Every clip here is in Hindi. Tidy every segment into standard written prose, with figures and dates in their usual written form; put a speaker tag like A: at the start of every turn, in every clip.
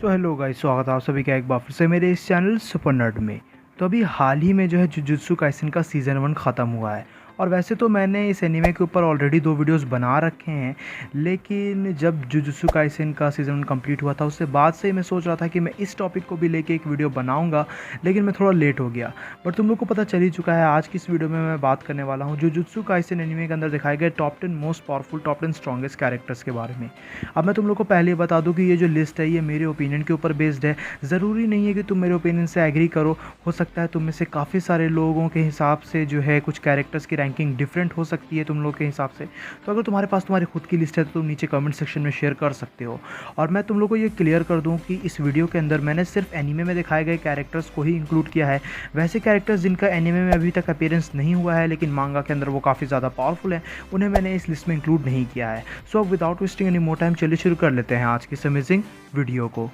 A: सो हेलो गाइस, स्वागत है आप सभी का एक बार फिर से मेरे इस चैनल सुपर नर्ड में। तो अभी हाल ही में जो है जुजुत्सु काइसेन का सीज़न 1 ख़त्म हुआ है। और वैसे तो मैंने इस एनीमे के ऊपर ऑलरेडी 2 वीडियोस बना रखे हैं, लेकिन जब जुजुत्सु काइसेन का सीज़न 1 कंप्लीट हुआ था उससे बाद से ही मैं सोच रहा था कि मैं इस टॉपिक को भी लेके एक वीडियो बनाऊंगा, लेकिन मैं थोड़ा लेट हो गया। बट तुम लोग को पता चल ही चुका है, आज की इस वीडियो में मैं बात करने वाला हूँ जुजुत्सु काइसेन एनीमे के अंदर दिखाए गए top 10 most powerful, top 10 strongest characters के बारे में। अब मैं तुम लोग को पहले ही बता दूं कि ये जो लिस्ट है ये मेरे ओपिनियन के ऊपर बेस्ड है। ज़रूरी नहीं है कि तुम मेरे ओपिनियन से एग्री करो, हो सकता है तुम में से काफ़ी सारे लोगों के हिसाब से जो है कुछ कैरेक्टर्स की रैंकिंग डिफरेंट हो सकती है तुम लोग के हिसाब से। तो अगर तुम्हारे पास तुम्हारी खुद की लिस्ट है तो तुम नीचे कमेंट सेक्शन में शेयर कर सकते हो। और मैं तुम लोग को ये क्लियर कर दूँ कि इस वीडियो के अंदर मैंने सिर्फ एनीमे में दिखाए गए कैरेक्टर्स को ही इंक्लूड किया है। वैसे कैरेक्टर्स जिनका एनीमे में अभी तक अपीयरेंस नहीं हुआ है लेकिन मांगा के अंदर वो काफ़ी ज़्यादा पावरफुल है, उन्हें मैंने इस लिस्ट में इंक्लूड नहीं किया है। सो अब without wasting any more time चलिए शुरू कर लेते हैं आज की इस अमेजिंग वीडियो को।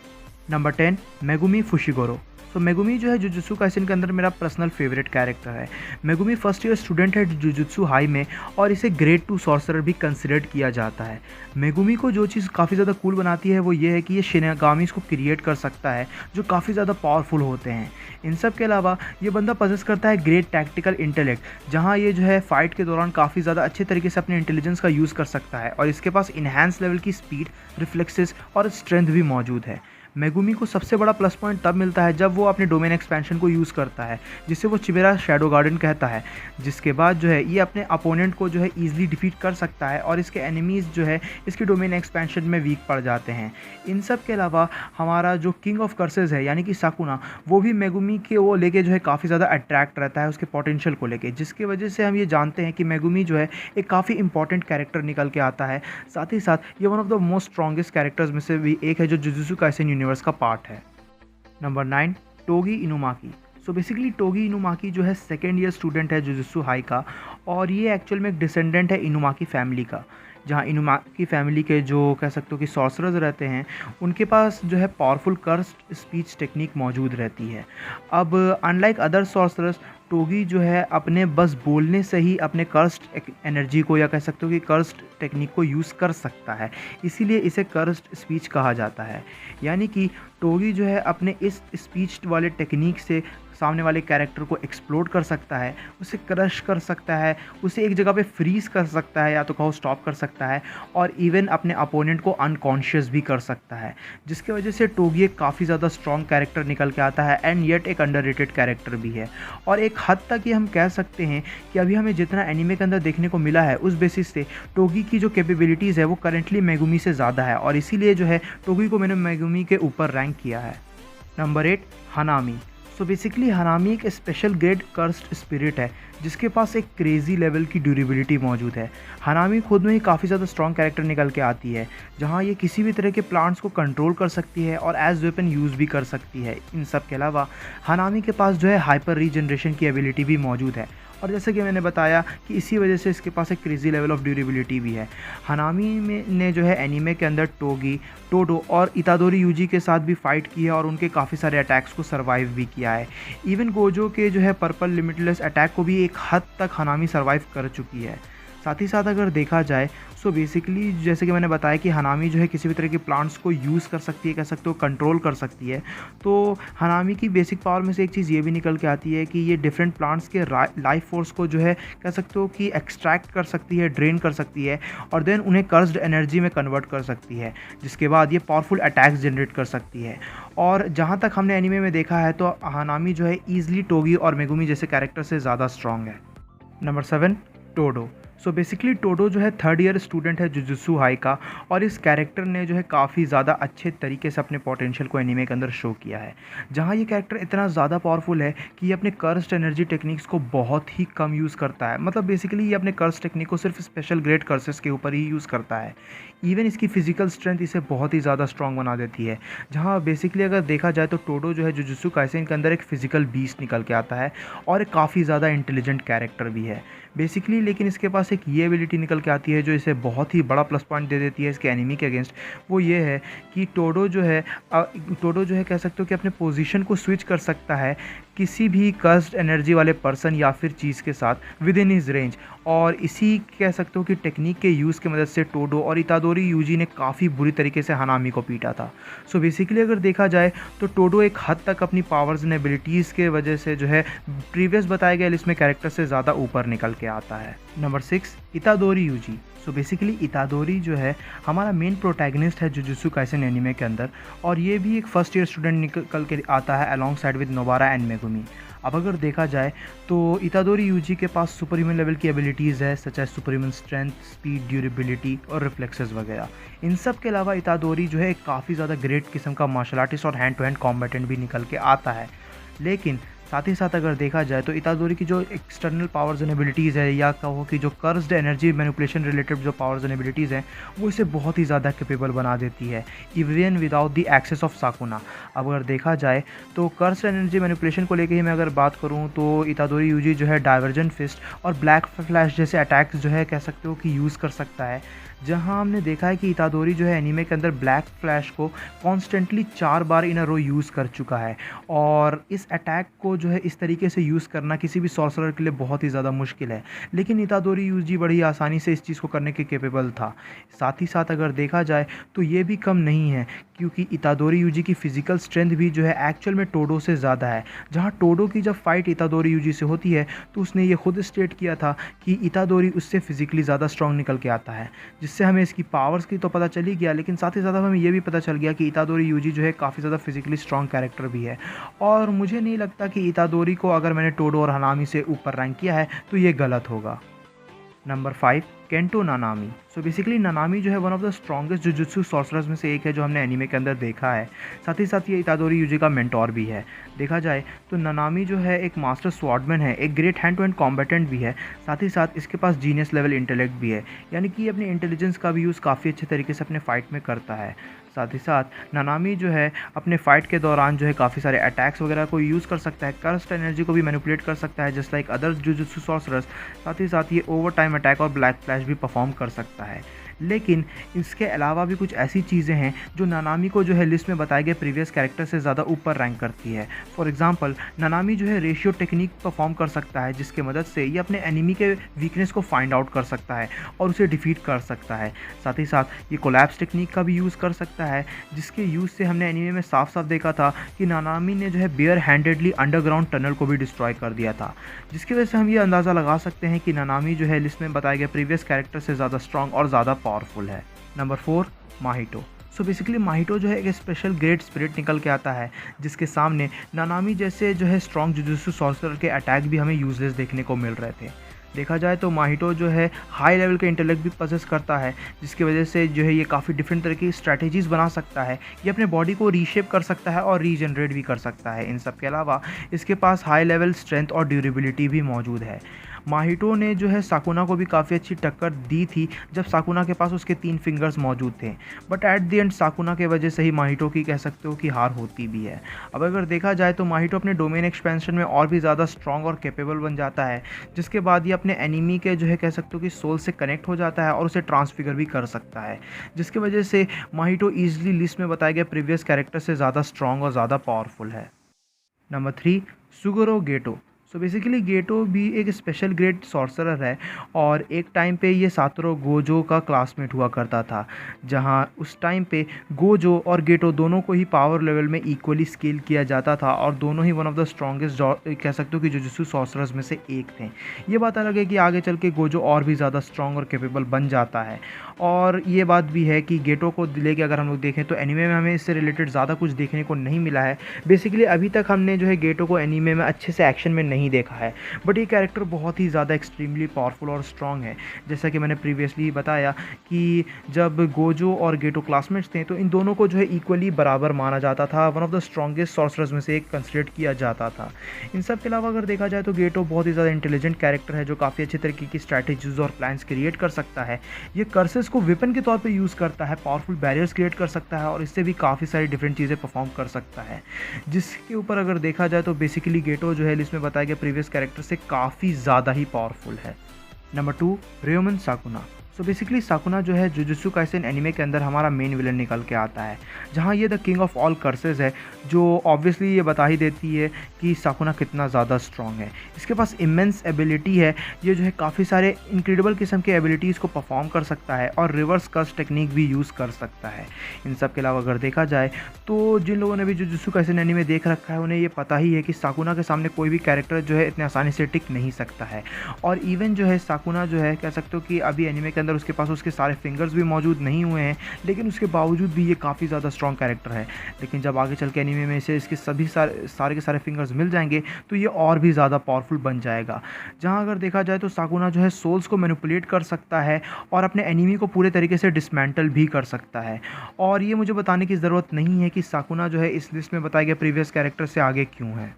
A: Number 10, Megumi Fushiguro. तो मेगुमी जो है जुजुत्सु काइसेन के अंदर मेरा पर्सनल फेवरेट कैरेक्टर है। मेगुमी फर्स्ट ईयर स्टूडेंट है जुजुत्सु हाई में और इसे ग्रेड 2 सॉर्सरर भी कंसिडर्ड किया जाता है। मेगुमी को जो चीज़ काफ़ी ज़्यादा कूल बनाती है वो ये है कि ये शिनागामीज़ को क्रिएट कर सकता है जो काफ़ी ज़्यादा पावरफुल होते हैं। इन सब के अलावा ये बंदा पजेस करता है ग्रेट टैक्टिकल इंटेलेक्ट, जहाँ ये जो है फाइट के दौरान काफ़ी ज़्यादा अच्छे तरीके से अपने इंटेलिजेंस का यूज़ कर सकता है और इसके पास इन्हांस लेवल की स्पीड, रिफ्लेक्सेस और स्ट्रेंथ भी मौजूद है। मेगुमी को सबसे बड़ा प्लस पॉइंट तब मिलता है जब वो अपने डोमेन एक्सपेंशन को यूज़ करता है, जिसे वो चिबेरा शैडो गार्डन कहता है, जिसके बाद जो है ये अपने अपोनेंट को जो है ईजिली डिफीट कर सकता है और इसके एनिमीज़ जो है इसके डोमेन एक्सपेंशन में वीक पड़ जाते हैं। इन सब के अलावा हमारा जो किंग ऑफ कर्सेज है यानी कि साकुना, वो भी मेगुमी के वो लेके जो है काफ़ी ज़्यादा अट्रैक्ट रहता है उसके पोटेंशियल को लेके, जिसकी वजह से हम ये जानते हैं कि मेगुमी जो है एक काफ़ी इंपॉर्टेंट कैरेक्टर निकल के आता है। साथ ही साथ ये one of the most strongest characters में से भी एक है जो जुजुत्सु काइसेन यूनिवर्स का पार्ट है। Number 9, Togi इनुमाकी। So basically Togi इनुमाकी जो है सेकेंड ईयर स्टूडेंट है जुजुत्सु हाई का और ये एक्चुअल में एक डिसेंडेंट है इनुमाकी फैमिली का, जहाँ इनुमाकी फैमिली के जो कह सकते हो कि सॉर्सरर्स रहते हैं उनके पास जो है पावरफुल कर्स्ड स्पीच टेक्निक मौजूद रहती है। अब अनलाइक अदर सॉर्सरर्स, टोगी जो है अपने बस बोलने से ही अपने कर्स्ड एनर्जी को या कह सकते हो कि कर्स्ड टेक्निक को यूज़ कर सकता है, इसीलिए इसे कर्स्ड स्पीच कहा जाता है। यानी कि टोगी जो है अपने इस स्पीच वाले टेक्निक से सामने वाले कैरेक्टर को एक्सप्लोड कर सकता है, उसे क्रश कर सकता है, उसे एक जगह पे फ्रीज कर सकता है या तो कहो स्टॉप कर सकता है और इवन अपने अपोनेंट को अनकॉन्शियस भी कर सकता है, जिसकी वजह से टोगी एक काफ़ी ज़्यादा स्ट्रॉन्ग कैरेक्टर निकल के आता है एंड येट एक अंडररेटेड कैरेक्टर भी है। और एक हद तक ये हम कह सकते हैं कि अभी हमें जितना एनीमे के अंदर देखने को मिला है उस बेसिस से टोगी की जो कैपेबिलिटीज़ है वो करेंटली मेगुमी से ज़्यादा है और इसीलिए जो है टोगी को मैंने मेगुमी के ऊपर रैंक किया है। Number 8, hanami. So basically hanami एक स्पेशल ग्रेड कर्स्ड स्पिरिट है जिसके पास एक क्रेजी लेवल की ड्यूरेबिलिटी मौजूद है। हनामी खुद में ही काफ़ी ज़्यादा स्ट्रॉन्ग कैरेक्टर निकल के आती है, जहाँ ये किसी भी तरह के प्लांट्स को कंट्रोल कर सकती है और एज वेपन यूज़ भी कर सकती है। इन सब के अलावा हनामी के पास जो है हाइपर रीजनरेशन की एबिलिटी भी मौजूद है और जैसे कि मैंने बताया कि इसी वजह से इसके पास एक क्रेजी लेवल ऑफ ड्यूरेबिलिटी भी है। हनामी में ने जो है एनीमे के अंदर टोगी, टोडो और इतादोरी यूजी के साथ भी फाइट की है और उनके काफ़ी सारे अटैक्स को सर्वाइव भी किया है। इवन गोजो के जो है पर्पल लिमिटलेस अटैक को भी एक हद तक हनामी सर्वाइव कर चुकी है। साथ ही साथ अगर देखा जाए सो बेसिकली जैसे कि मैंने बताया कि हनामी जो है किसी भी तरह के प्लांट्स को यूज़ कर सकती है, कह सकते हो कंट्रोल कर सकती है। तो हनामी की बेसिक पावर में से एक चीज़ ये भी निकल के आती है कि ये डिफरेंट प्लांट्स के लाइफ फोर्स को जो है कह सकते हो कि एक्सट्रैक्ट कर सकती है, ड्रेन कर सकती है और देन उन्हें कर्स्ड एनर्जी में कन्वर्ट कर सकती है, जिसके बाद ये पावरफुल अटैक्स जनरेट कर सकती है। और जहाँ तक हमने एनीमे में देखा है तो हनामी जो है ईजिली टोगी और मेगुमी जैसे कैरेक्टर से ज़्यादा स्ट्रॉन्ग है। Number 7, to-do. So basically to-do जो है थर्ड ईयर स्टूडेंट है जुजुत्सु हाई का और इस कैरेक्टर ने जो है काफ़ी ज़्यादा अच्छे तरीके से अपने पोटेंशियल को एनीमे के अंदर शो किया है, जहाँ ये कैरेक्टर इतना ज़्यादा पावरफुल है कि ये अपने कर्स्ड एनर्जी टेक्निक्स को बहुत ही कम यूज़ करता है। मतलब बेसिकली ये अपने कर्स टेक्निक को सिर्फ स्पेशल ग्रेड कर्सेस के ऊपर ही यूज़ करता है। इवन इसकी फिजिकल स्ट्रेंथ इसे बहुत ही ज़्यादा स्ट्रॉन्ग बना देती है, जहाँ बेसिकली अगर देखा जाए तो टोडो जो है जुजुत्सु काइसेन के अंदर एक फिजिकल बीस्ट निकल के आता है और एक काफ़ी ज़्यादा इंटेलिजेंट कैरेक्टर भी है बेसिकली। लेकिन इसके पास एक ये एबिलिटी निकल के आती है जो इसे बहुत ही बड़ा प्लस पॉइंट दे देती है इसके एनिमी के अगेंस्ट। वो ये है कि टोडो जो है कह सकते हो कि अपने पोजीशन को स्विच कर सकता है किसी भी कर्स्ड एनर्जी वाले पर्सन या फिर चीज़ के साथ विद इन हिज रेंज। और इसी कह सकते हो कि टेक्निक के यूज़ की मदद से टोडो और इतादोरी यूजी ने काफ़ी बुरी तरीके से हनामी को पीटा था। सो बेसिकली अगर देखा जाए तो टोडो एक हद तक अपनी पावर्स एंड एबिलिटीज़ के वजह से जो है प्रीवियस बताए गए लिस्ट में कैरेक्टर से ज़्यादा ऊपर निकल के आता है। Number 6, Itadori Yuji. So basically Itadori जो है हमारा मेन प्रोटैगनिस्ट है जुजुत्सु काइसेन एनीमे के अंदर, और ये भी एक फर्स्ट ईयर स्टूडेंट निकल के आता है alongside with Nobara and Megumi. अब अगर देखा जाए तो इतादोरी यूजी के पास सुपर ह्यूमन लेवल की एबिलिटीज़ है, such as super human strength, speed, durability और रिफ्लेक्सेस वगैरह। इन सब के अलावा इतादोरी जो है काफ़ी ज़्यादा ग्रेट किस्म का मार्शल आर्टिस्ट और हैंड टू हैंड कॉम्बैटेंट भी निकल के आता है। लेकिन साथ ही साथ अगर देखा जाए तो इतादोरी की जो एक्सटर्नल पावर्स एंड एबिलिटीज़ है, या कहो कि जो कर्स्ड एनर्जी मैनिपुलेशन रिलेटेड जो पावर्स एंड एबिलिटीज़ हैं, वो इसे बहुत ही ज़्यादा कैपेबल बना देती है even without the access of Sukuna. अब अगर देखा जाए तो कर्स्ड एनर्जी मैनिपुलेशन को लेकर ही मैं अगर बात करूँ तो इतादोरी यूजी जो है डाइवर्जेंट फिस्ट और ब्लैक फ्लैश जैसे अटैक्स जो है कह सकते हो कि यूज़ कर सकता है, जहां हमने देखा है कि इतादोरी जो है एनीमे के अंदर ब्लैक फ्लैश को कॉन्स्टेंटली 4 बार इन अ रो यूज़ कर चुका है। और इस अटैक को जो है इस तरीके से यूज़ करना किसी भी सॉर्सरर के लिए बहुत ही ज़्यादा मुश्किल है, लेकिन इतादोरी यूजी बड़ी आसानी से इस चीज़ को करने के कैपेबल था। साथ ही साथ अगर देखा जाए तो ये भी कम नहीं है, क्योंकि इतादोरी यूजी की फ़िज़िकल स्ट्रेंथ भी जो है एक्चुअल में टोडो से ज़्यादा है। जहाँ टोडो की जब फाइट इतादोरी यूजी से होती है तो उसने ये खुद स्टेट किया था कि इतादोरी उससे फिज़िकली ज़्यादा स्ट्रॉन्ग निकल के आता है, जिससे हमें इसकी पावर्स की तो पता चल ही गया, लेकिन साथ ही साथ हमें ये भी पता चल गया कि इतादोरी यूजी जो है काफ़ी ज़्यादा फिजिकली स्ट्रॉन्ग कैरेक्टर भी है। और मुझे नहीं लगता कि इतादोरी को अगर मैंने टोडो और हनामी से ऊपर रैंक किया है तो ये गलत होगा। Number 5, Kento Nanami. So basically Nanami जो है one of the strongest jujutsu sorcerers में से एक है जो हमने एनीमे के अंदर देखा है। साथ ही साथ ये इतादोरी यूजी का मेंटोर भी है। देखा जाए तो नानामी जो है एक मास्टर स्वॉर्डमैन है, एक great hand to hand combatant भी है। साथ ही साथ इसके पास जीनियस लेवल इंटेलेक्ट भी है, यानी कि अपने इंटेलिजेंस का भी यूज़ काफ़ी अच्छे तरीके से अपने फाइट में करता है। साथ ही साथ नानामी जो है अपने फाइट के दौरान जो है काफ़ी सारे अटैक्स वगैरह को यूज़ कर सकता है, कर्स्ट एनर्जी को भी मैनिपुलेट कर सकता है just like other jujutsu sorcerers. साथ ही साथ ये ओवर टाइम अटैक और ब्लैक फ्लैश भी परफॉर्म कर सकता है। लेकिन इसके अलावा भी कुछ ऐसी चीज़ें हैं जो नानामी को जो है लिस्ट में बताए गए प्रीवियस कैरेक्टर से ज़्यादा ऊपर रैंक करती है। फॉर एग्जांपल नानामी जो है रेशियो टेक्निक परफॉर्म कर सकता है, जिसके मदद से ये अपने एनिमी के वीकनेस को फाइंड आउट कर सकता है और उसे डिफीट कर सकता है। साथ ही साथ ये कोलैप्स टेक्निक का भी यूज़ कर सकता है, जिसके यूज़ से हमने एनिमे में साफ साफ देखा था कि नानामी ने जो है बेयर हैंडेडली अंडरग्राउंड टनल को भी डिस्ट्रॉय कर दिया था, जिसकी वजह से हम ये अंदाज़ा लगा सकते हैं कि नानामी जो है लिस्ट में बताए गए प्रीवियस कैरेक्टर से ज़्यादा स्ट्रॉन्ग और ज़्यादा पावरफुल है। नंबर 4, माहितो। सो बेसिकली माहितो जो है एक स्पेशल ग्रेट स्पिरिट निकल के आता है, जिसके सामने नानामी जैसे जो है स्ट्रॉन्ग जुजुत्सु सॉर्सरर के अटैक भी हमें यूजलेस देखने को मिल रहे थे। देखा जाए तो माहितो जो है हाई लेवल के इंटेलेक्ट भी पजेस करता है, जिसकी वजह से जो है ये काफ़ी डिफरेंट तरह की स्ट्रैटेजीज़ बना सकता है। ये अपने बॉडी को रीशेप कर सकता है और रीजनरेट भी कर सकता है। इन सब के अलावा इसके पास हाई लेवल स्ट्रेंथ और ड्यूरेबिलिटी भी मौजूद है। माहितो ने जो है साकुना को भी काफ़ी अच्छी टक्कर दी थी जब साकुना के पास उसके 3 फिंगर्स मौजूद थे, बट एट द एंड साकुना के वजह से ही माहितो की कह सकते हो कि हार होती भी है। अब अगर देखा जाए तो माहितो अपने डोमेन एक्सपेंशन में और भी ज़्यादा स्ट्रॉन्ग और कैपेबल बन जाता है, जिसके बाद ये अपने एनिमी के जो है कह सकते हो कि सोल से कनेक्ट हो जाता है और उसे ट्रांसफिगर भी कर सकता है, जिसकी वजह से माहितो ईजिली लिस्ट में बताए गए प्रीवियस कैरेक्टर से ज़्यादा स्ट्रॉन्ग और ज़्यादा पावरफुल है। नंबर 3, सुगुरो गेटो। सो बेसिकली गेटो भी एक स्पेशल ग्रेड सॉर्सरर है और एक टाइम पे ये सातोरू गोजो का क्लासमेट हुआ करता था, जहां उस टाइम पे गोजो और गेटो दोनों को ही पावर लेवल में इक्वली स्केल किया जाता था और दोनों ही वन ऑफ द स्ट्रॉन्गेस्ट कह सकते हो कि जुजुत्सु सॉर्सरर्स में से एक थे। ये बात अलग है कि आगे चल के गोजो और भी ज़्यादा स्ट्रॉन्ग और कैपेबल बन जाता है। और ये बात भी है कि गेटो को लेके अगर हम लोग देखें तो एनीमे में हमें इससे रिलेटेड ज़्यादा कुछ देखने को नहीं मिला है। बेसिकली अभी तक हमने जो है गेटो को एनीमे में अच्छे से एक्शन में नहीं देखा है, बट ये कैरेक्टर बहुत ही ज़्यादा एक्सट्रीमली पावरफुल और स्ट्रॉन्ग है। जैसा कि मैंने प्रीवियसली बताया कि जब गोजो और गेटो क्लासमेट्स थे तो इन दोनों को जो है इक्वली बराबर माना जाता था, one of the strongest sorcerers में से एक कंसिडर किया जाता था। इन सब के अलावा अगर देखा जाए तो गेटो बहुत ही ज़्यादा इंटेलिजेंट कैरेक्टर है जो काफ़ी अच्छे तरीके की स्ट्रैटेजीज और प्लान्स क्रिएट कर सकता है। ये कर्सेस को वेपन के तौर पे यूज़ करता है, पावरफुल बैरियर्स क्रिएट कर सकता है और इससे भी काफ़ी सारी डिफरेंट चीज़ें परफॉर्म कर सकता है। जिसके ऊपर अगर देखा जाए तो बेसिकली गेटो जो है लिस्ट में बताया गया प्रीवियस कैरेक्टर से काफ़ी ज़्यादा ही पावरफुल है। नंबर 2, रेयोमन साकुना। तो बेसिकली साकुना जो है जुजुत्सु काइसेन एनीमे के अंदर हमारा मेन विलन निकल के आता है, जहाँ ये the king of all curses है, जो ऑब्वियसली ये बता ही देती है कि साकुना कितना ज़्यादा स्ट्रॉन्ग है। इसके पास इमेंस एबिलिटी है, ये जो है काफ़ी सारे इनक्रेडिबल किस्म के एबिलिटीज़ को परफॉर्म कर सकता है और रिवर्स कर्स टेक्निक भी यूज़ कर सकता है। इन सब के अलावा अगर देखा जाए तो जिन लोगों ने भी जुजुत्सु काइसेन एनीमे देख रखा है उन्हें ये पता ही है कि साकुना के सामने कोई भी कैरेक्टर जो है इतने आसानी से टिक नहीं सकता है। और इवन जो है साकुना जो है कह सकते हो कि अभी एनीमे के अंदर उसके पास उसके सारे फिंगर्स भी मौजूद नहीं हुए हैं, लेकिन उसके बावजूद भी ये काफ़ी ज़्यादा स्ट्रॉन्ग कैरेक्टर है। लेकिन जब आगे चल के एनीमे में से इसके सभी सारे के सारे फिंगर्स मिल जाएंगे तो ये और भी ज़्यादा पावरफुल बन जाएगा। जहाँ अगर देखा जाए तो साकुना जो है सोल्स को मैनिपुलेट कर सकता है और अपने एनिमी को पूरे तरीके से डिसमेंटल भी कर सकता है। और ये मुझे बताने की ज़रूरत नहीं है कि साकुना जो है इस लिस्ट में बताए गए प्रीवियस कैरेक्टर से आगे क्यों है।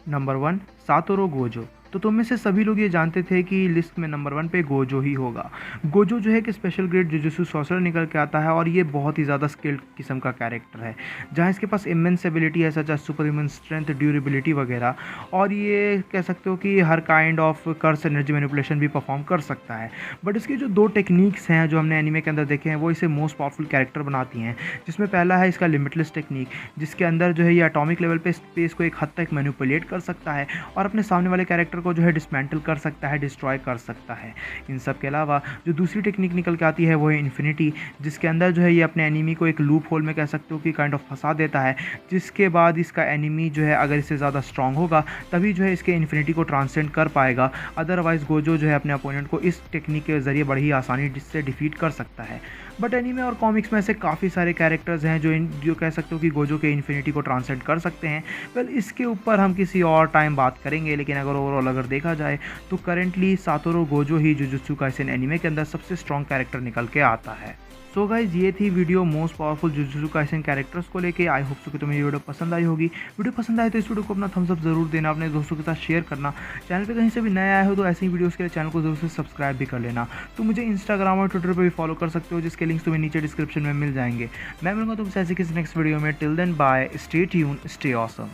A: Number 1 Satoru Gojo. तो तुम में से सभी लोग ये जानते थे कि लिस्ट में नंबर 1 पे गोजो ही होगा। गोजो जो है कि स्पेशल ग्रेड जुजुत्सु सॉर्सरर निकल के आता है और ये बहुत ही ज़्यादा स्किल्ड किस्म का कैरेक्टर है, जहाँ इसके पास इमेंस एबिलिटी है such as super human strength, durability वगैरह। और ये कह सकते हो कि हर kind of curse energy manipulation भी परफॉर्म कर सकता है। बट इसकी जो 2 टेक्निक्स हैं जो हमने एनीमे के अंदर देखे हैं वो इसे मोस्ट पावरफुल कैरेक्टर बनाती हैं, जिसमें पहला है इसका लिमिटलेस टेक्निक, जिसके अंदर जो है ये एटॉमिक लेवल पे स्पेस को एक हद तक मैनिपुलेट कर सकता है और अपने सामने वाले कैरेक्टर को जो है डिसमेंटल कर सकता है, डिस्ट्रॉय कर सकता है। इन सब के अलावा जो दूसरी टेक्निक निकल के आती है वो है इन्फिनिटी, जिसके अंदर जो है ये अपने एनिमी को एक लूप होल में कह सकते हो कि काइंड ऑफ फंसा देता है, जिसके बाद इसका एनिमी जो है अगर इससे ज़्यादा स्ट्रांग होगा तभी जो है इसके इन्फिनिटी को ट्रांसेंड कर पाएगा। अदरवाइज गोजो जो है अपने अपोनेंट को इस टेक्निक के ज़रिए बड़ी ही आसानी से डिफीट कर सकता है। बट एनीमे और कॉमिक्स में ऐसे काफ़ी सारे कैरेक्टर्स हैं जो कह सकते हो कि गोजो के इन्फिनिटी को ट्रांसेंड कर सकते हैं। वेल इसके ऊपर हम किसी और टाइम बात करेंगे, लेकिन अगर ओवरऑल अगर देखा जाए तो करेंटली सातोरू गोजो ही जुजुत्सु काइसेन एनीमे के अंदर सबसे स्ट्रॉन्ग कैरेक्टर निकल के आता है। सो गाइज ये थी video most powerful jujutsu Kaisen characters को लेके। आई होप सो कि तुम्हें ये वीडियो पसंद आई होगी। वीडियो पसंद आए तो इस वीडियो को अपना थम्स अप जरूर देना, अपने दोस्तों के साथ शेयर करना। चैनल पे कहीं से भी नया आए हो तो ऐसी ही वीडियोस के लिए चैनल को जरूर से सब्सक्राइब भी कर लेना। तो मुझे इंस्टाग्राम और ट्विटर पर भी फॉलो कर सकते हो, जिसके लिंक्स तुम्हें नीचे डिस्क्रिप्शन में मिल जाएंगे। मैं मिलूंगा तुमसे ऐसे किसी नेक्स्ट वीडियो में। Till then bye, stay tune, stay awesome.